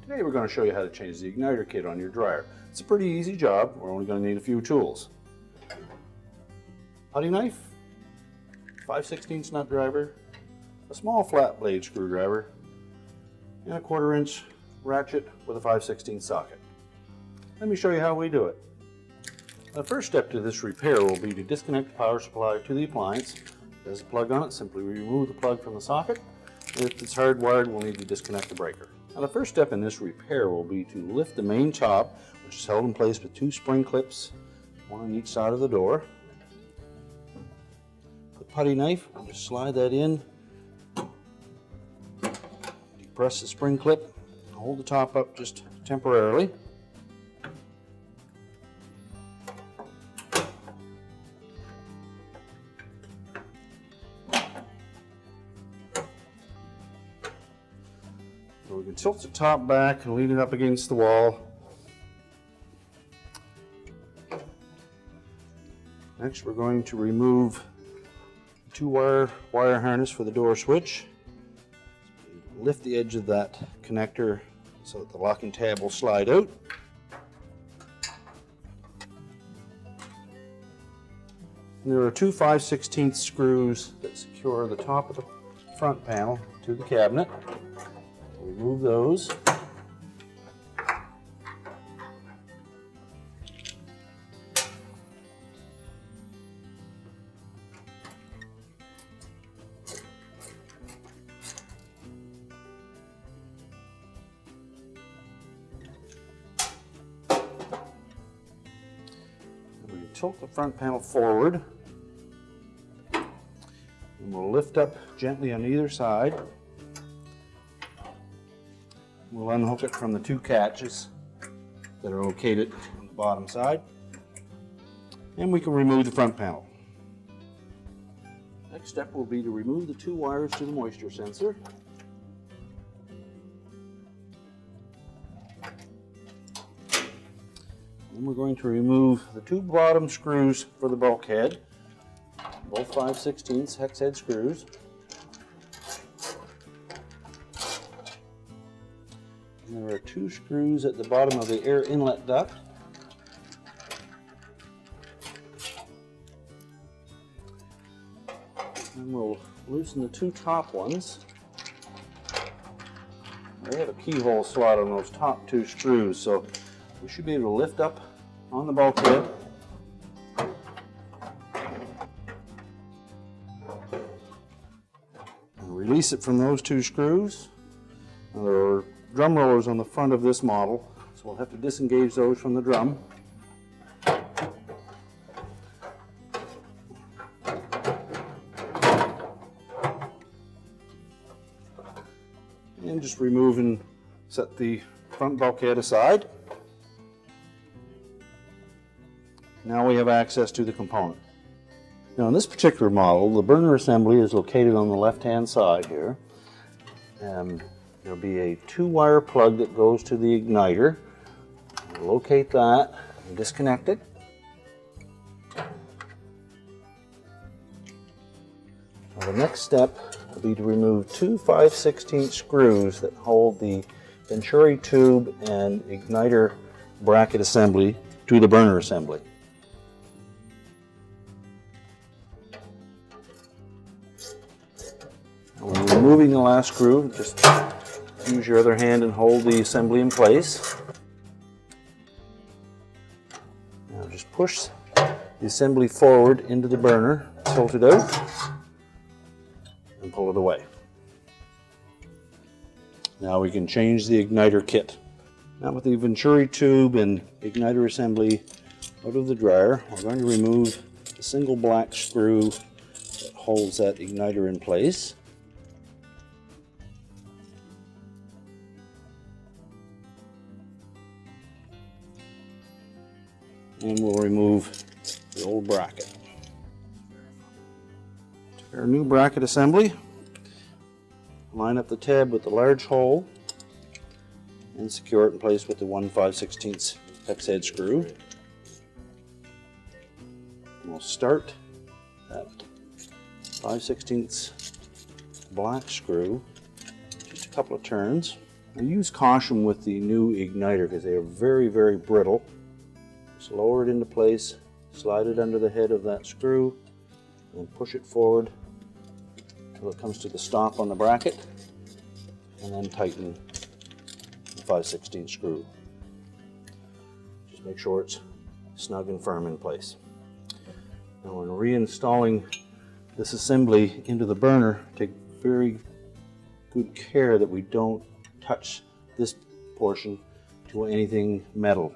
Today we're going to show you how to change the igniter kit on your dryer. It's a pretty easy job. We're only going to need a few tools. Putty knife, 5/16 nut driver, a small flat blade screwdriver, and a 1/4 inch ratchet with a 5/16 socket. Let me show you how we do it. The first step to this repair will be to disconnect the power supply to the appliance. There's a plug on it. Simply remove the plug from the socket. If it's hardwired, we'll need to disconnect the breaker. Now the first step in this repair will be to lift the main top, which is held in place with 2 spring clips, one on each side of the door. The putty knife, I'll just slide that in, depress the spring clip, hold the top up just temporarily. So we can tilt the top back and lean it up against the wall. Next we're going to remove the 2-wire harness for the door switch. Lift the edge of that connector so that the locking tab will slide out. And there are 2 5/16 screws that secure the top of the front panel to the cabinet. Remove those. We tilt the front panel forward, and we'll lift up gently on either side. We'll unhook it from the 2 catches that are located on the bottom side, and we can remove the front panel. Next step will be to remove the 2 wires to the moisture sensor. Then we're going to remove the 2 bottom screws for the bulkhead, both 5/16 hex head screws. And there are 2 screws at the bottom of the air inlet duct. And we'll loosen the 2 top ones. They have a keyhole slot on those top 2 screws, so we should be able to lift up on the bulkhead. And release it from those 2 screws. Now, there are drum rollers on the front of this model, so we'll have to disengage those from the drum. And just remove and set the front bulkhead aside. Now we have access to the component. Now in this particular model, the burner assembly is located on the left-hand side here. There'll be a 2-wire plug that goes to the igniter. We'll locate that and disconnect it. Now the next step will be to remove 2 5/16 screws that hold the venturi tube and igniter bracket assembly to the burner assembly. Now when removing the last screw, just use your other hand and hold the assembly in place. Now just push the assembly forward into the burner, tilt it out, and pull it away. Now we can change the igniter kit. Now with the venturi tube and igniter assembly out of the dryer, we're going to remove the single black screw that holds that igniter in place. And we'll remove the old bracket. To our new bracket assembly, line up the tab with the large hole and secure it in place with the 1 5/16 hex head screw. And we'll start that 5/16 black screw, just a couple of turns. I use caution with the new igniter because they are very, very brittle. Just lower it into place, slide it under the head of that screw, and push it forward until it comes to the stop on the bracket, and then tighten the 5/16 screw. Just make sure it's snug and firm in place. Now when reinstalling this assembly into the burner, take very good care that we don't touch this portion to anything metal.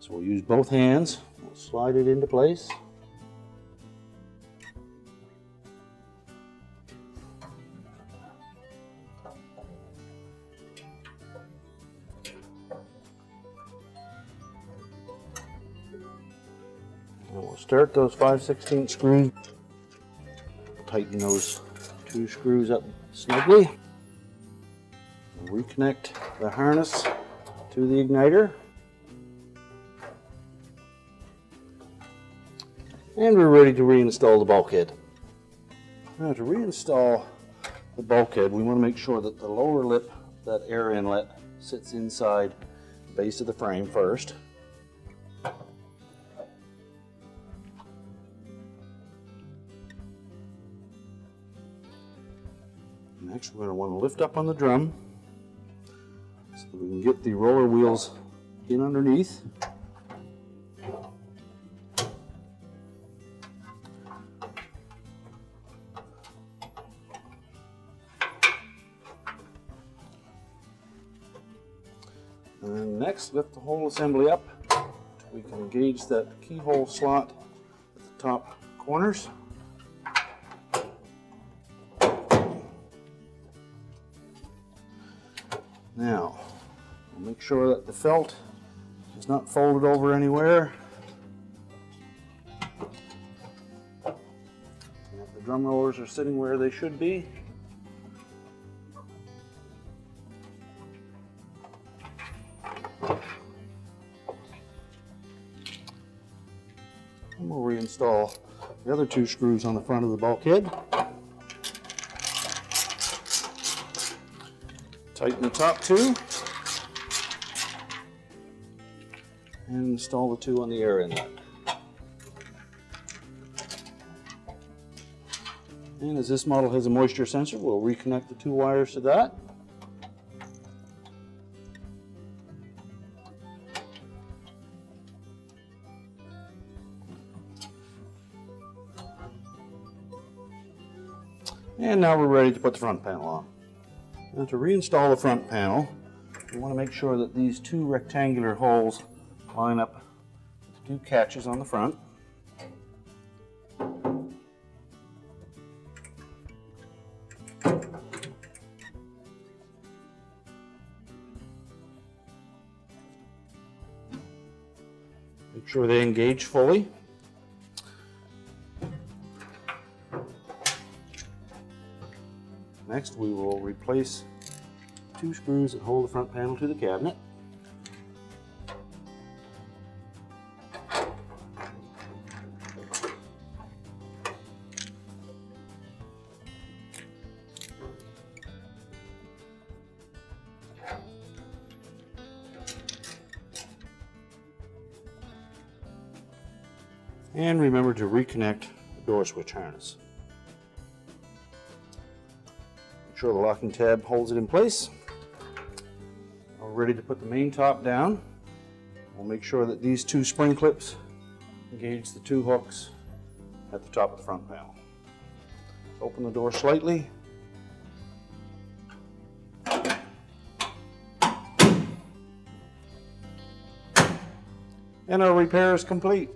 So we'll use both hands, we'll slide it into place. And we'll start those 5/16 screws. Tighten those two screws up snugly. Reconnect the harness to the igniter. And we're ready to reinstall the bulkhead. Now to reinstall the bulkhead, we want to make sure that the lower lip, that air inlet, sits inside the base of the frame first. Next, we're going to want to lift up on the drum so that we can get the roller wheels in underneath. And then next, lift the whole assembly up so we can engage that keyhole slot at the top corners. Now, we'll make sure that the felt is not folded over anywhere. And that the drum rollers are sitting where they should be. And we'll reinstall the other two screws on the front of the bulkhead. Tighten the top two, and install the two on the air inlet. And as this model has a moisture sensor, we'll reconnect the two wires to that. And now we're ready to put the front panel on. Now to reinstall the front panel, we want to make sure that these two rectangular holes line up with the two catches on the front. Make sure they engage fully. Next, we will replace two screws that hold the front panel to the cabinet. And remember to reconnect the door switch harness. Make sure the locking tab holds it in place. We're ready to put the main top down. We'll make sure that these two spring clips engage the two hooks at the top of the front panel. Open the door slightly. And our repair is complete.